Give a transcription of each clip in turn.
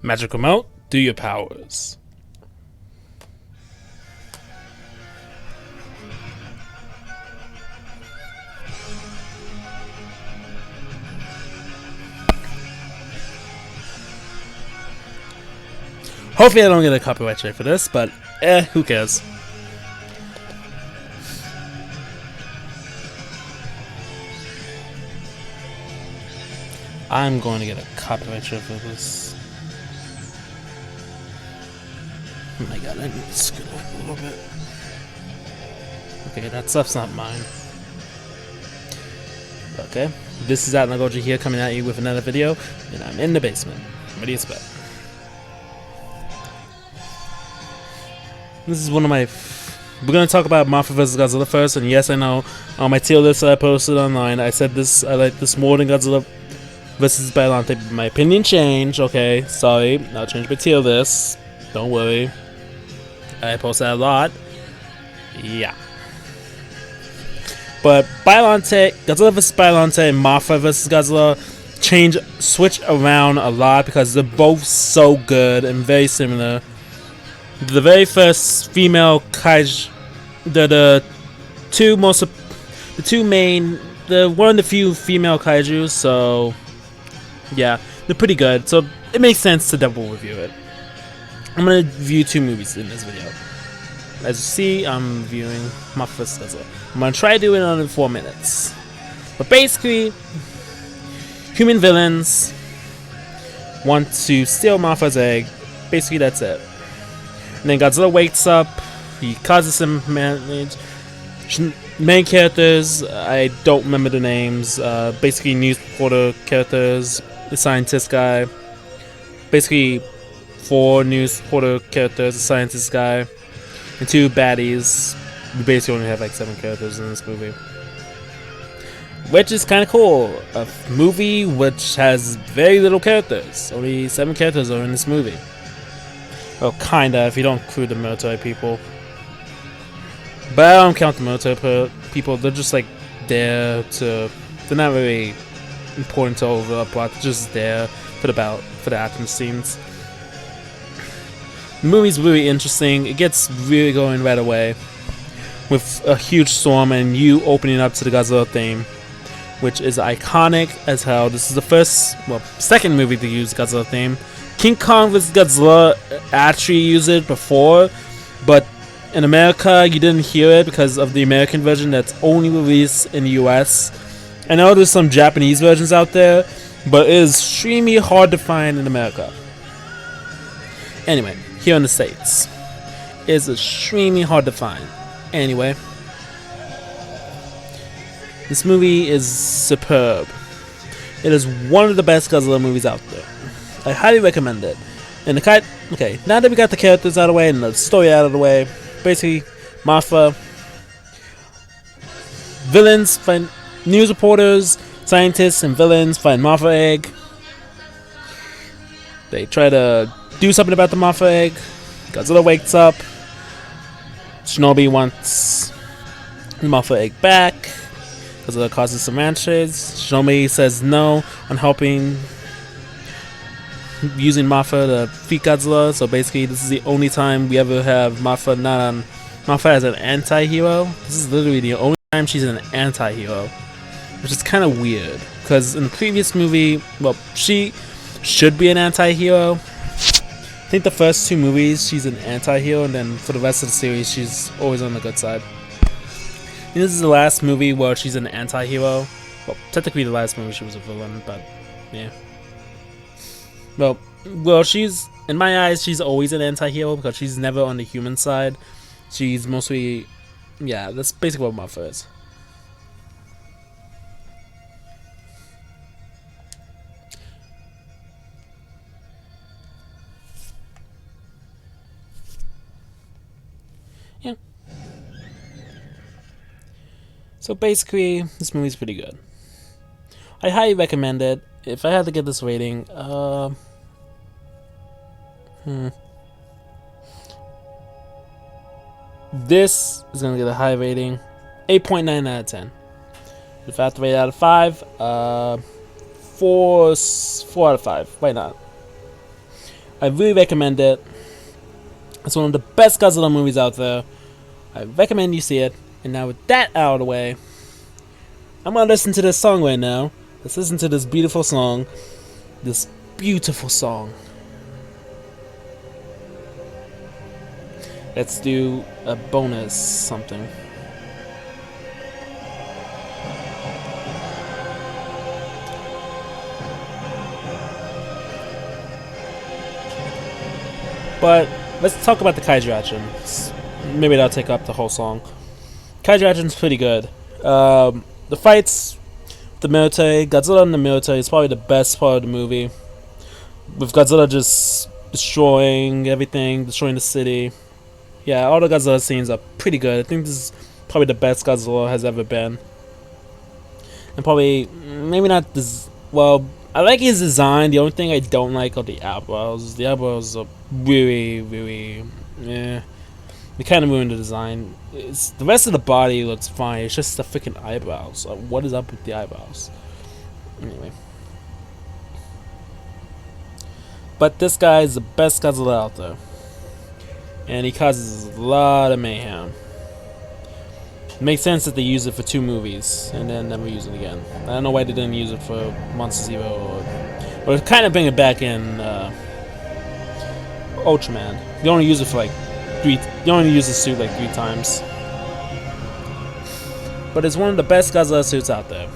Magic remote, do your powers. Hopefully I don't get a copyright strike for this, but who cares? I'm going to get a copyright strike for this. Oh my god, I need to scoot up a little bit. Okay, that stuff's not mine. Okay, this is Nagoji here coming at you with another video, and I'm in the basement. What do you expect? This is one of my... We're going to talk about Mothra vs. Godzilla first, and yes, I know, on my tier list that I posted online, I said this, I like this more than Godzilla vs. Biollante. My opinion changed, okay, sorry, I'll change my tier list, don't worry. I post that a lot, yeah. But Biollante, Godzilla vs. Biollante and Mothra vs. Godzilla switch around a lot because they're both so good and very similar. The very first female kaiju, the one of the few female kaiju, so yeah, they're pretty good, so it makes sense to double review it. I'm gonna review 2 movies in this video. As you see, I'm reviewing Mothra vs. Godzilla. I'm gonna try to do it under 4 minutes. But basically, human villains want to steal Mothra's egg. Basically, that's it. And then Godzilla wakes up, he causes some damage. Main characters, I don't remember the names, basically news reporter characters, the scientist guy, basically 4 news reporter characters, the scientist guy, and 2 baddies. We basically only have like 7 characters in this movie. Which is kind of cool, a movie which has very little characters, only 7 characters are in this movie. Well, kinda, if you don't include the military people. But I don't count the military people, they're just like there to... They're not really important to over the plot, they're just there for the action scenes. The movie's really interesting, it gets really going right away. With a huge storm and you opening up to the Godzilla theme, which is iconic as hell. This is the second movie to use Godzilla theme. King Kong vs. Godzilla actually used it before, but in America you didn't hear it because of the American version that's only released in the US. I know there's some Japanese versions out there, but it is extremely hard to find in America. Anyway, here in the States, it is extremely hard to find. Anyway, this movie is superb. It is one of the best Godzilla movies out there. I highly recommend it. And okay, now that we got the characters out of the way and the story out of the way, basically, Mothra, villains find news reporters, scientists, and villains find Mothra egg. They try to do something about the Mothra egg. Godzilla wakes up. Shinobi wants the Mothra egg back. Godzilla causes some ranches. Shinobi says no on helping. Using Mothra to defeat Godzilla, so basically this is the only time we ever have Mothra Mothra as an anti-hero. This is literally the only time she's an anti-hero, which is kind of weird, because in the previous movie, well, she should be an anti-hero. I think the first 2 movies she's an anti-hero, and then for the rest of the series she's always on the good side. And this is the last movie where she's an anti-hero. Well, technically the last movie she was a villain, but yeah. Well, she's, in my eyes, she's always an anti-hero because she's never on the human side. She's mostly, yeah, that's basically what Mothra is. Yeah. So basically, this movie's pretty good. I highly recommend it. If I had to give this rating, this is gonna get a high rating, 8.9 out of 10. If I have to rate it out of 5, 4 out of 5. Why not? I really recommend it. It's one of the best Godzilla movies out there. I recommend you see it. And now with that out of the way, I'm gonna listen to this song right now. Let's listen to this beautiful song. This beautiful song. Let's do a bonus something. But let's talk about the Kaiju action. Maybe that'll take up the whole song. Kaiju action's pretty good. The fights, the military, Godzilla in the military is probably the best part of the movie. With Godzilla just destroying everything, destroying the city. Yeah, all the Godzilla scenes are pretty good. I think this is probably the best Godzilla has ever been. And probably, maybe not this. Well, I like his design. The only thing I don't like are the eyebrows. The eyebrows are really, yeah. They kind of ruined the design. The rest of the body looks fine. It's just the freaking eyebrows. What is up with the eyebrows? Anyway. But this guy is the best Godzilla out there. And he causes a lot of mayhem. It makes sense that they use it for 2 movies and then never use it again. I don't know why they didn't use it for Monster Zero or kind of bring it back in Ultraman. They only use it for like 3. They only use the suit like 3 times. But it's one of the best Godzilla suits out there.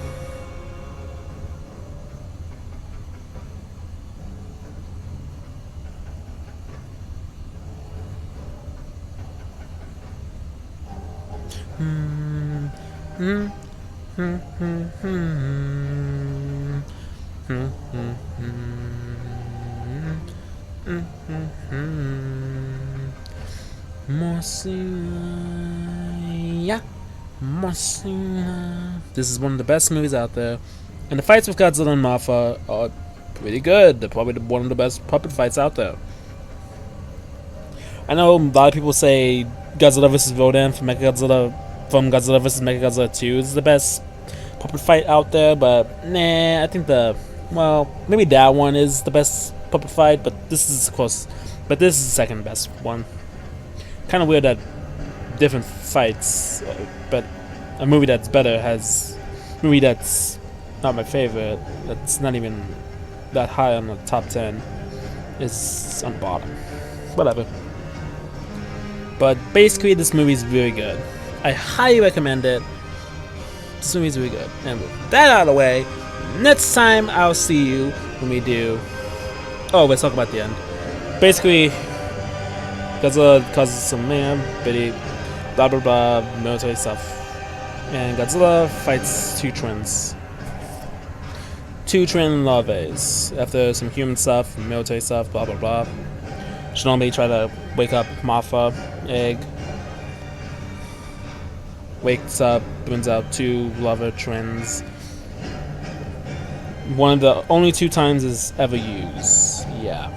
This is one of the best movies out there, and the fights with Godzilla and Mothra are pretty good. They're probably one of the best puppet fights out there. I know a lot of people say Godzilla vs. Rodan from Godzilla vs. Mechagodzilla 2 is the best puppet fight out there, but nah, I think maybe that one is the best puppet fight, but this is of course, this is the second best one. Kind of weird that different fights, but a movie that's better has a movie that's not my favorite, that's not even that high on the top 10, is on the bottom. Whatever. But basically, this movie is really good. I highly recommend it. This movie is really good. And with that out of the way, next time I'll see you when we do. Oh, let's talk about the end. Basically, Godzilla causes some mayhem, bitty, blah blah blah, military stuff. And Godzilla fights 2 twins. 2 twin larvae. After some human stuff, military stuff, blah blah blah. Shinobi try to wake up Mothra, egg. Wakes up, brings out 2 larva twins. One of the only 2 times it's ever used. Yeah.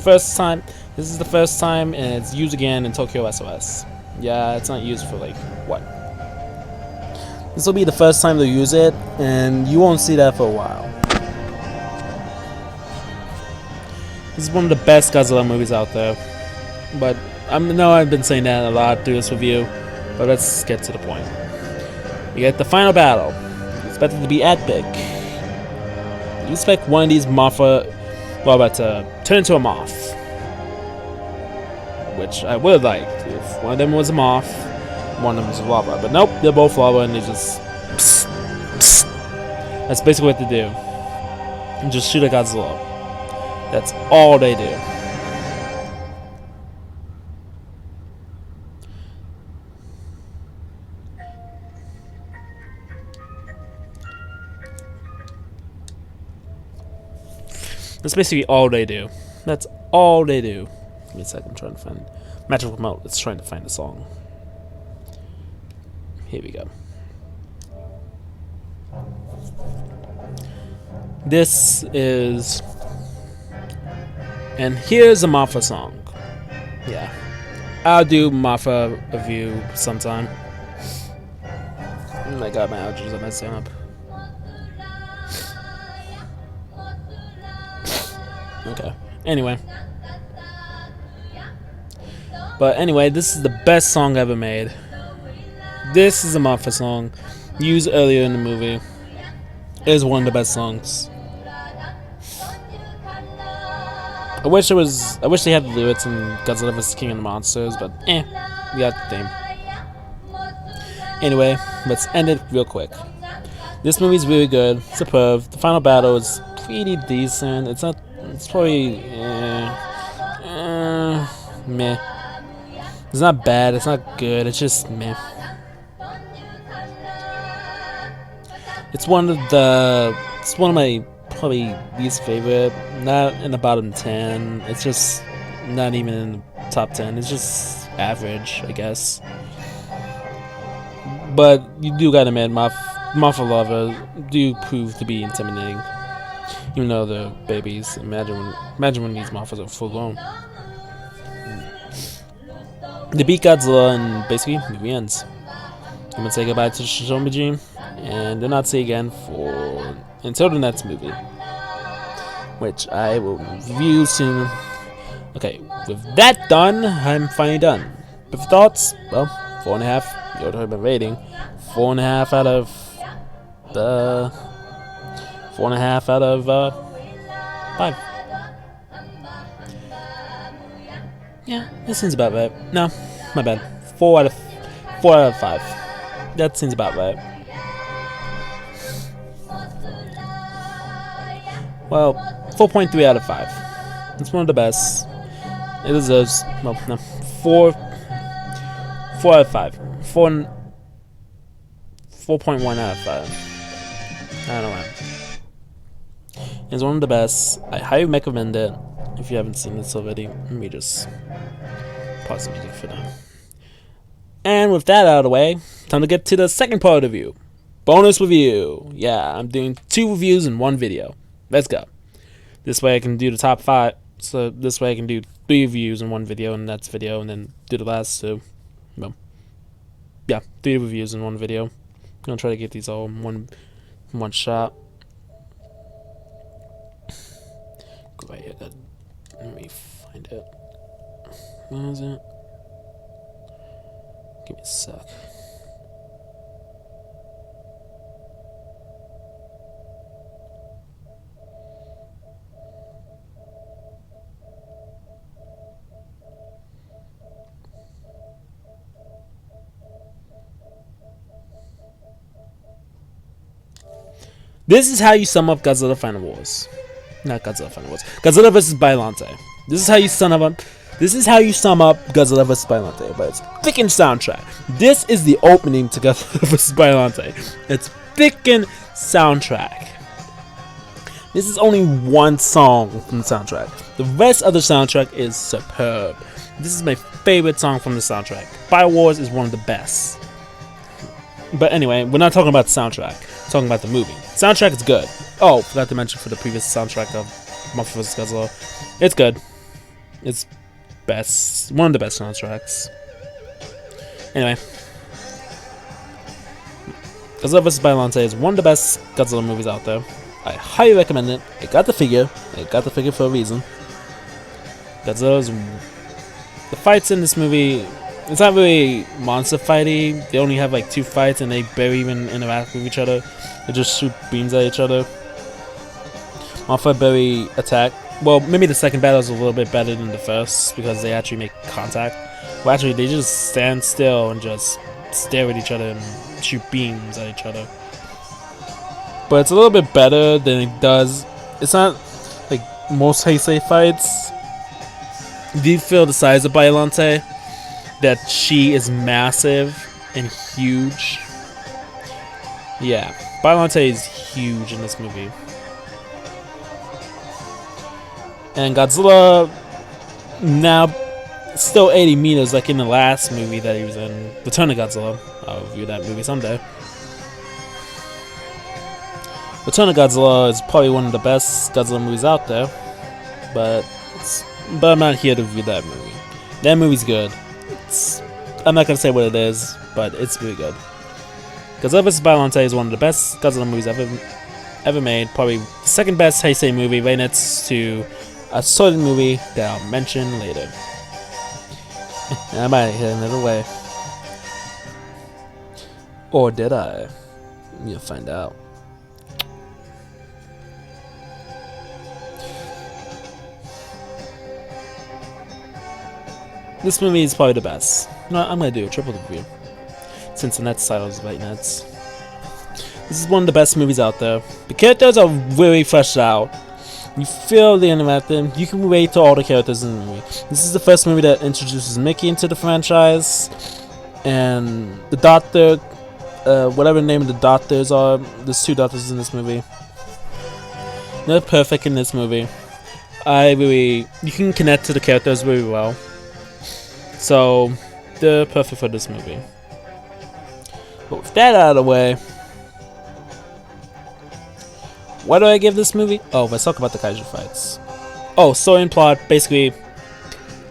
First time. This is the first time, and it's used again in Tokyo SOS. Yeah, it's not used for like what? This will be the first time they'll use it, and you won't see that for a while. This is one of the best Godzilla movies out there. But I know I've been saying that a lot through this review, but let's get to the point. We get the final battle. It's expected to be epic. You expect one of these Mothra robots to turn into a moth, which I would have liked if one of them was a moth, one of them was a lava. But nope, they're both lava, and they just psst, psst. That's basically what they do. And just shoot at Godzilla. That's all they do. That's basically all they do. That's all they do. Give me a second, I'm trying to find Magic Remote. It's trying to find a song. Here we go. This is, and here's a Mothra song. Yeah, I'll do Mothra review sometime. I got my allergies on my stand up. Okay. Anyway, But anyway, this is the best song ever made. This is a Mafia song used earlier in the movie. It is one of the best songs. I wish they had the lyrics in Godzilla vs. King of the Monsters, but we got the theme. Anyway, let's end it real quick. This movie's really good, superb. The final battle is pretty decent. It's probably meh. It's not bad, it's not good, it's just meh. It's one of my probably least favorite. Not in the bottom 10. It's just not even in the top 10. It's just average, I guess. But you do gotta admit, Mafia Lava do prove to be intimidating. Even though they're babies. Imagine when these Mafias are full grown. They beat Godzilla and basically the movie ends. I'm gonna say goodbye to the Shotomi regime and do not see again until the next movie, which I will review soon. Okay, with that done, I'm finally done. With thoughts, well, 4.5. You already heard my rating. 4.5 out of 5. Yeah, that seems about right. No, my bad. 4 out of 5. That seems about right. Well, 4.3 out of 5. It's one of the best. It deserves, well, no, 4 out of 5. 4.1 out of 5. I don't know why. It's one of the best. I highly recommend it. If you haven't seen this already, let me just pause the music for now. And with that out of the way, time to get to the second part of the review. Bonus review. Yeah, I'm doing 2 reviews in 1 video. Let's go. This way I can do the top 5. So this way I can do 3 reviews in 1 video in the next video, and then do the last 2. Well, yeah, 3 reviews in 1 video. I'm gonna try to get these all in one shot. Go right here. Let me find it. Where is it? Give me a sec. This is how you sum up Godzilla Final Wars. Not Godzilla Final Wars. Godzilla vs. Biollante. This is how you sum up Godzilla vs. Biollante. But it's freaking soundtrack. This is the opening to Godzilla vs. Biollante. It's freaking soundtrack. This is only 1 song from the soundtrack. The rest of the soundtrack is superb. This is my favorite song from the soundtrack. Bio Wars is one of the best. But anyway, we're not talking about the soundtrack. We're talking about the movie. Soundtrack is good. Oh, forgot to mention for the previous soundtrack of Mafia vs. Godzilla. It's good. It's best. One of the best soundtracks. Anyway. Godzilla vs. Biollante is one of the best Godzilla movies out there. I highly recommend it. I got the figure. I got the figure for a reason. The fights in this movie, it's not really monster fighty. They only have like 2 fights and they barely even interact with each other. They just shoot beams at each other. Mafia barely attack. Well, maybe the second battle is a little bit better than the first because they actually make contact. Well, actually, they just stand still and just stare at each other and shoot beams at each other. But it's a little bit better than it does. It's not like most Heisei fights. Do you feel the size of Biollante? That she is massive and huge. Yeah, Biollante is huge in this movie. And Godzilla now still 80 meters like in the last movie that he was in, Return of Godzilla. I'll review that movie someday. Return of Godzilla is probably one of the best Godzilla movies out there, but I'm not here to review that movie. That movie's good. I'm not gonna say what it is, but it's really good. Godzilla vs. Biollante is one of the best Godzilla movies ever made. Probably the second best Heisei movie, right next to a certain movie that I'll mention later. I might hit another way. Or did I? You'll find out. This movie is probably the best. No, I'm gonna do a triple review. Since the Nets title is right Nets. This is one of the best movies out there. The characters are really fleshed out. You feel the interacting. You can relate to all the characters in the movie. This is the first movie that introduces Mickey into the franchise. And the doctor, whatever the name of the doctors are, there's 2 doctors in this movie. They're perfect in this movie. You can connect to the characters very well. So, they're perfect for this movie. But with that out of the way, what do I give this movie? Oh, let's talk about the kaiju fights. Oh, story and plot. Basically,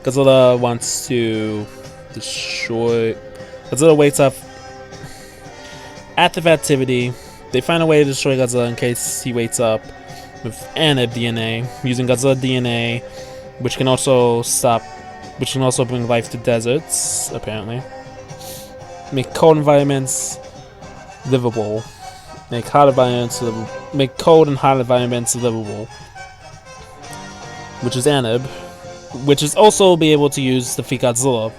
Godzilla wants to destroy... Godzilla wakes up. Active activity. They find a way to destroy Godzilla in case he wakes up with Anib DNA. Using Godzilla DNA, which can also bring life to deserts, apparently. Make cold environments livable. Make cold and hot environments livable. Which is Anib. Which is also be able to use to defeat Godzilla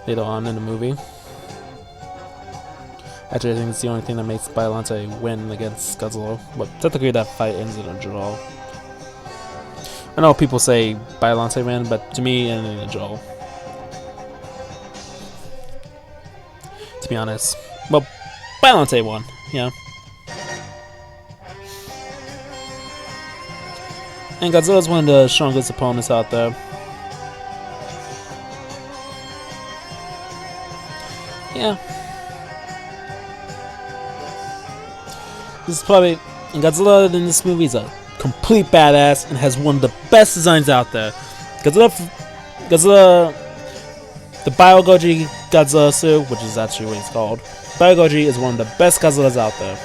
later on in the movie. Actually, I think it's the only thing that makes Biollante win against Godzilla. But technically that fight ends in a draw. I know people say Biollante win, but to me it ended in a draw. To be honest. Well, Biollante won, yeah. And Godzilla's one of the strongest opponents out there. Yeah. This is probably... And Godzilla in this movie is a complete badass and has one of the best designs out there. Godzilla... The Biogoji Godzilla suit, which is actually what it's called. Biogoji is one of the best Godzillas out there.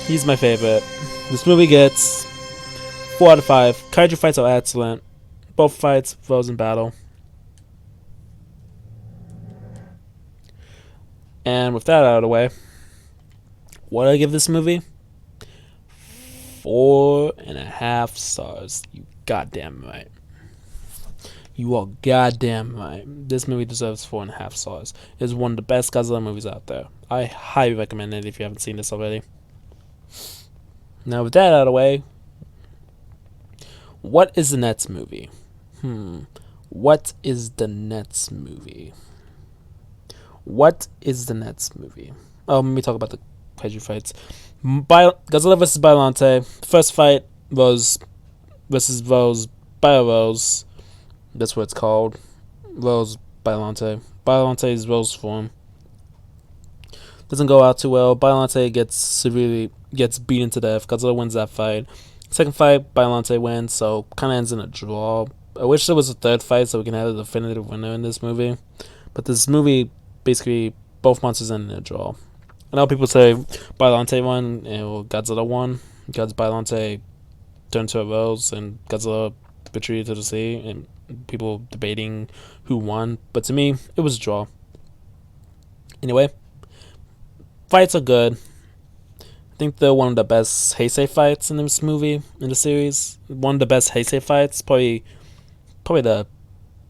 He's my favorite. This movie gets 4 out of 5. Kaiju fights are excellent. Both fights, frozen battle. And with that out of the way, what do I give this movie? 4.5 stars. You goddamn right. You are goddamn right. This movie deserves 4.5 stars. It's one of the best Godzilla movies out there. I highly recommend it if you haven't seen this already. Now with that out of the way, what is the next movie? What is the next movie? What is the next movie? Oh, let me talk about the kaiju fights. Godzilla vs. Biollante. First fight, Rose versus Rose. Bio-Rose. That's what it's called. Rose Biollante. Biollante is Rose form. Doesn't go out too well. Biollante gets beaten to death. Godzilla wins that fight. Second fight, Biollante wins, so kind of ends in a draw. I wish there was a third fight so we can have a definitive winner in this movie. But this movie, basically, both monsters end in a draw. I know people say Biollante won or Godzilla won because Biollante turned to a rose and Godzilla retreated to the sea, and people debating who won. But to me, it was a draw. Anyway, fights are good. I think they're one of the best Heisei fights in this movie, in the series. One of the best Heisei fights. It probably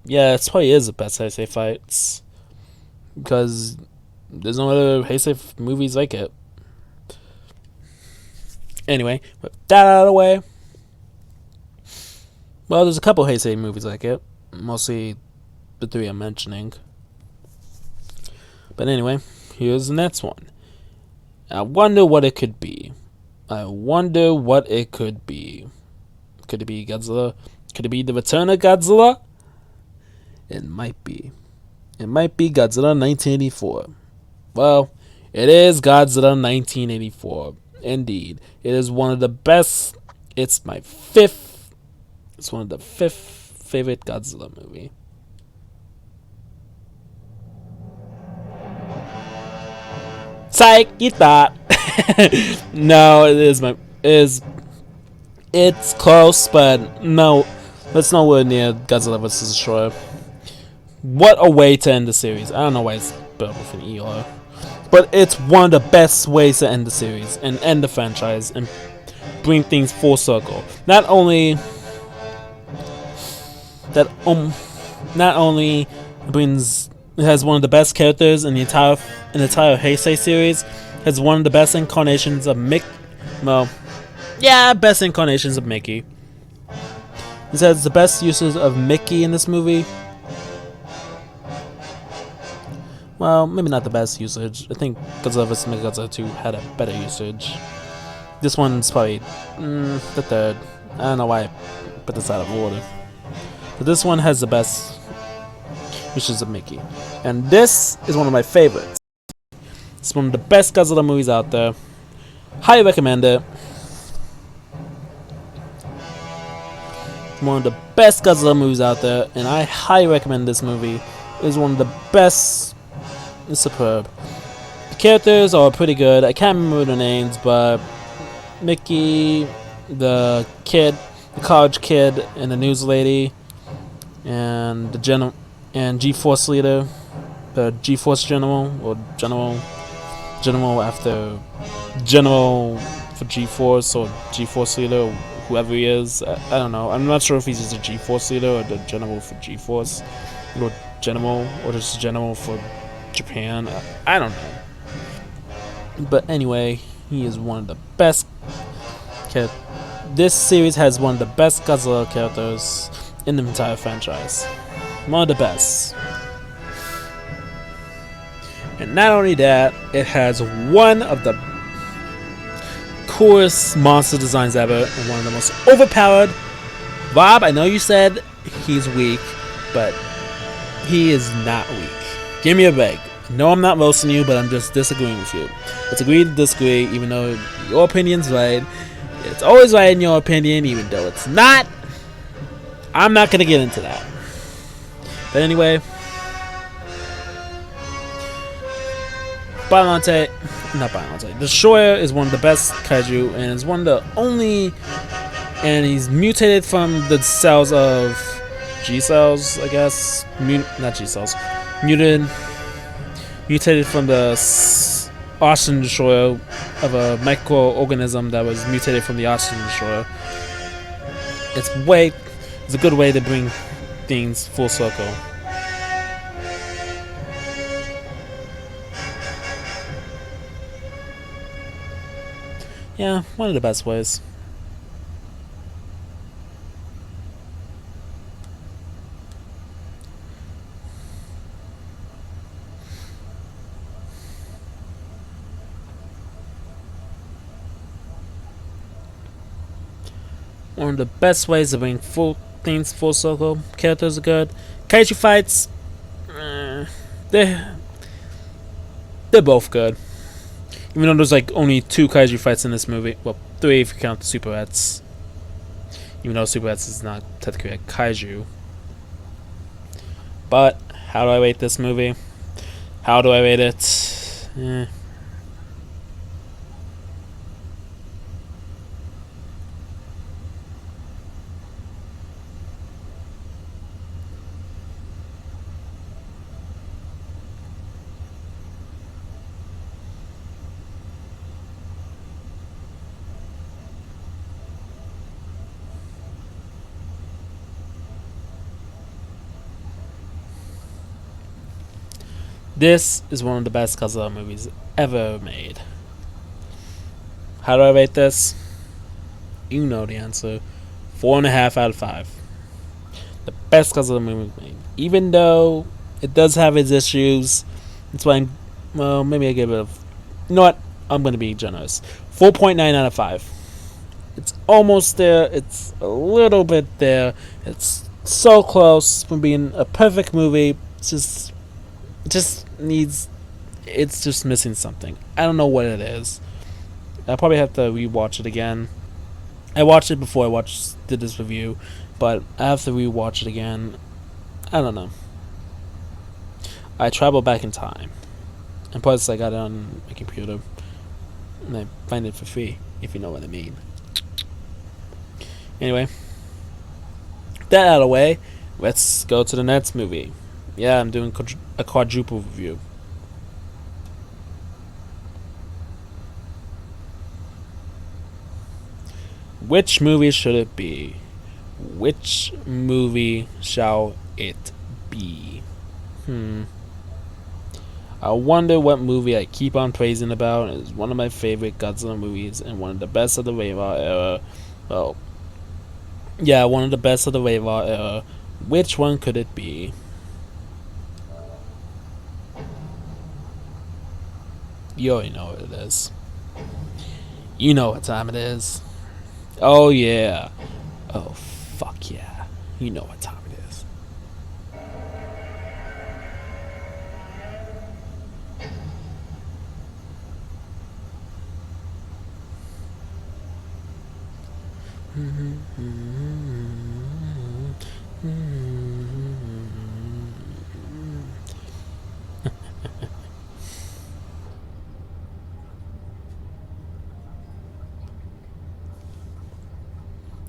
is the best Heisei fights. Because there's no other Heisei movies like it. Anyway, with that out of the way. Well, there's a couple Heisei movies like it. Mostly the 3 I'm mentioning. But anyway, here's the next one. I wonder what it could be. I wonder what it could be. Could it be Godzilla? Could it be the return of Godzilla? It might be. It might be Godzilla 1984. Well, it is Godzilla 1984. Indeed. It is one of the best. It's my 5th. It's one of the 5th favorite Godzilla movie. Psych, you thought. No, it's close, but no, it's nowhere near Godzilla vs. Destroyer. What a way to end the series. I don't know why it's built with an ER. But it's one of the best ways to end the series and end the franchise and bring things full circle. Not only brings it has one of the best characters in the entire Heisei series, has one of the best incarnations of best incarnations of Mickey. This has the best uses of Mickey in this movie. Well, maybe not the best usage. I think Godzilla vs. Mechagodzilla 2 had a better usage. This one's probably the third. I don't know why I put this out of order. But this one has the best uses of Mickey. And this is one of my favorites. It's one of the best Godzilla movies out there. Highly recommend it. One of the best Godzilla movies out there, and I highly recommend this movie. It's one of the best. It's superb. The characters are pretty good. I can't remember their names, but Mickey, the kid, the college kid, and the news lady, and the G-Force leader, the G-Force general, or general after general for G-Force, or G-Force leader, or whoever he is. I don't know. I'm not sure if he's just a G-Force leader or the general for G-Force, or general, or just general for Japan. I don't know. But anyway, he is one of the best. This series has one of the best Godzilla characters in the entire franchise. One of the best. And not only that, it has one of the coolest monster designs ever and one of the most overpowered. Bob, I know you said he's weak, but he is not weak. Give me a break. No, I'm not roasting you, but I'm just disagreeing with you. Let's agree to disagree, even though your opinion's right. It's always right in your opinion, even though it's not. I'm not going to get into that. But anyway, Destroyer is one of the best kaiju, and is one of the only. And he's mutated from the cells of G cells, I guess. Not G cells. Mutated from the oxygen destroyer of a microorganism that was mutated from the oxygen destroyer. It's a good way to bring things full circle. Yeah, one of the best ways. One of the best ways to bring things full circle. Characters are good. Kaiju fights, they're both good. Even though there's like only 2 kaiju fights in this movie. Well, 3 if you count the Superettes. Even though Superettes is not technically a kaiju. But how do I rate this movie? How do I rate it? This is one of the best Godzilla movies ever made. How do I rate this? You know the answer. 4.5 out of 5. The best Godzilla movie made. Even though it does have its issues, that's why maybe I give it a. You know what? I'm going to be generous. 4.9 out of 5. It's almost there. It's a little bit there. It's so close from being a perfect movie. It's just missing something. I don't know what it is. I'll probably have to rewatch it again. I watched it before I did this review, but I have to rewatch it again. I don't know. I travel back in time, and plus I got it on my computer, and I find it for free, if you know what I mean. Anyway, that out of the way, let's go to the next movie. Yeah, I'm doing a quadruple review. Which movie should it be? Which movie shall it be? I wonder what movie I keep on praising about. It's one of my favorite Godzilla movies and one of the best of the wave art era. Well, yeah, one of the best of the wave art era. Which one could it be? You already know what it is. You know what time it is. Oh yeah. Oh fuck yeah. You know what time it is.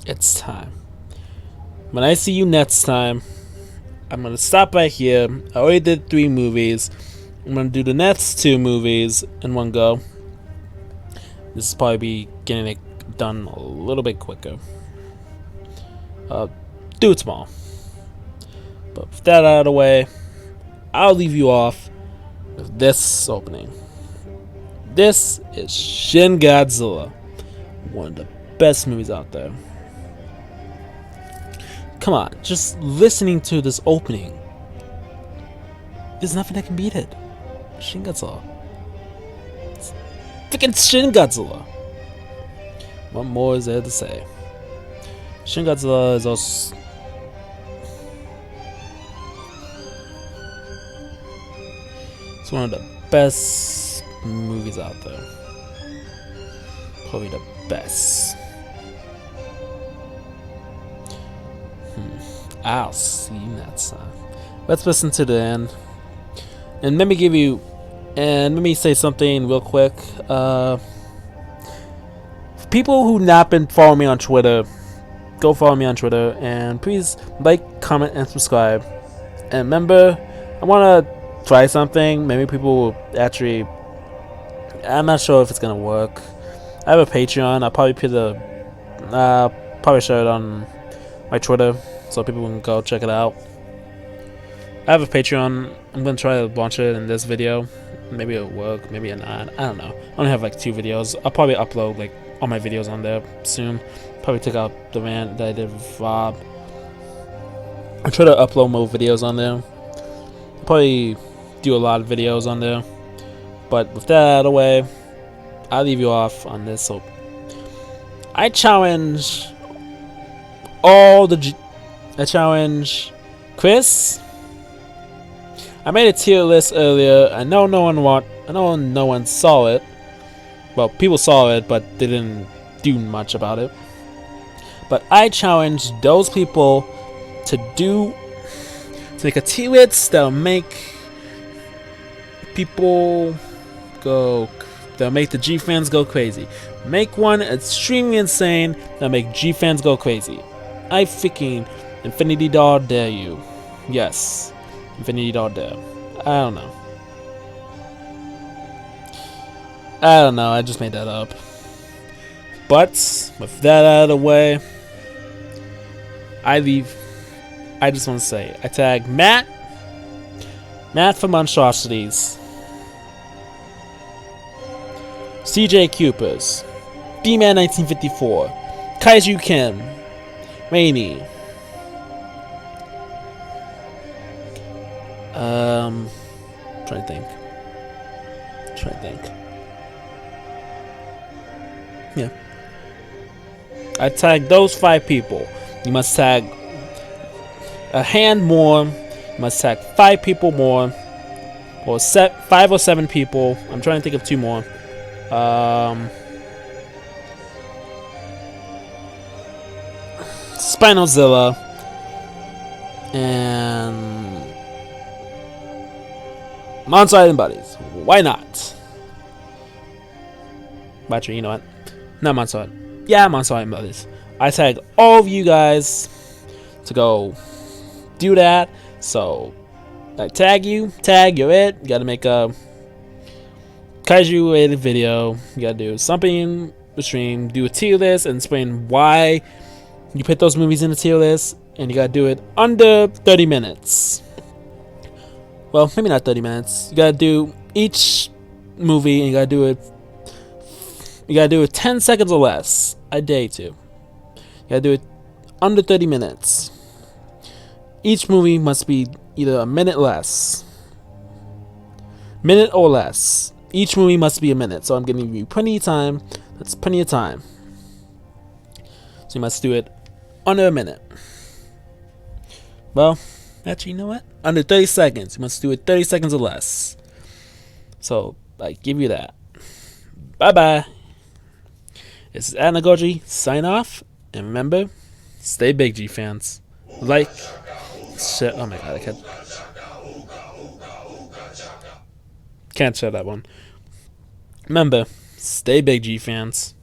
It's time. When I see you next time, I'm gonna stop right here. I already did 3 movies. I'm gonna do the next 2 movies in one go. This is probably be getting it done a little bit quicker. Do it small. But with that out of the way, I'll leave you off with this opening. This is Shin Godzilla, one of the best movies out there. Come on, just listening to this opening, there's nothing that can beat it. Shin Godzilla. It's freaking Shin Godzilla. What more is there to say? Shin Godzilla is also... it's one of the best movies out there. Probably the best. I'll see you next time. Let's listen to the end. And let me say something real quick. For people who not been following me on Twitter, go follow me on Twitter and please like, comment, and subscribe. And remember, I want to try something. Maybe people will actually... I'm not sure if it's gonna work. I have a Patreon. I'll probably put probably share it on my Twitter so people can go check it out. I have a Patreon. I'm gonna try to launch it in this video. Maybe it'll work, maybe not. I don't know. I only have like 2 videos. I'll probably upload like all my videos on there soon. Probably take out the rant that I did with Rob. I'll try to upload more videos on there. I'll probably do a lot of videos on there. But with that out of the way, I'll leave you off on this. So I challenge I challenge Chris. I made a tier list earlier. I know no one saw it. Well, people saw it, but they didn't do much about it. But I challenge those people to make a tier list that'll make people that'll make the G fans go crazy. Make one extremely insane that'll make G fans go crazy. I freaking Infinity Doll dare you. Yes. Infinity Doll dare. I don't know. I just made that up. But with that out of the way, I just want to say I tag Matt for Monstrosities, CJ Cupers, B-Man 1954, Kaiju Kim, Rainy, trying to think. Yeah. I tagged those 5 people. You must tag a hand more. You must tag 5 people more. Or 5 or 7 people. I'm trying to think of 2 more. Spinozilla. And Monster Island Buddies. Why not? Actually, you know what? Not Monster Island. Yeah, Monster Island Buddies. I tag all of you guys to go do that. So like tag you it. You gotta make a kaiju related video. You gotta do something in the stream, do a tier list, and explain why you put those movies in the tier list. And you gotta do it under 30 minutes. Well, maybe not 30 minutes. You gotta do each movie, and you gotta do it. You gotta do it 10 seconds or less. I dare you to. You gotta do it under 30 minutes. Each movie must be either a minute or less. Each movie must be a minute. So I'm giving you plenty of time. That's plenty of time. So you must do it under a minute. Well, actually, you know what? Under 30 seconds. You must do it 30 seconds or less. So I give you that. Bye bye. This is Anagoji. Sign off. And remember, stay big, G fans. Like, shit. Oh my god, I can't share that one. Remember, stay big, G fans.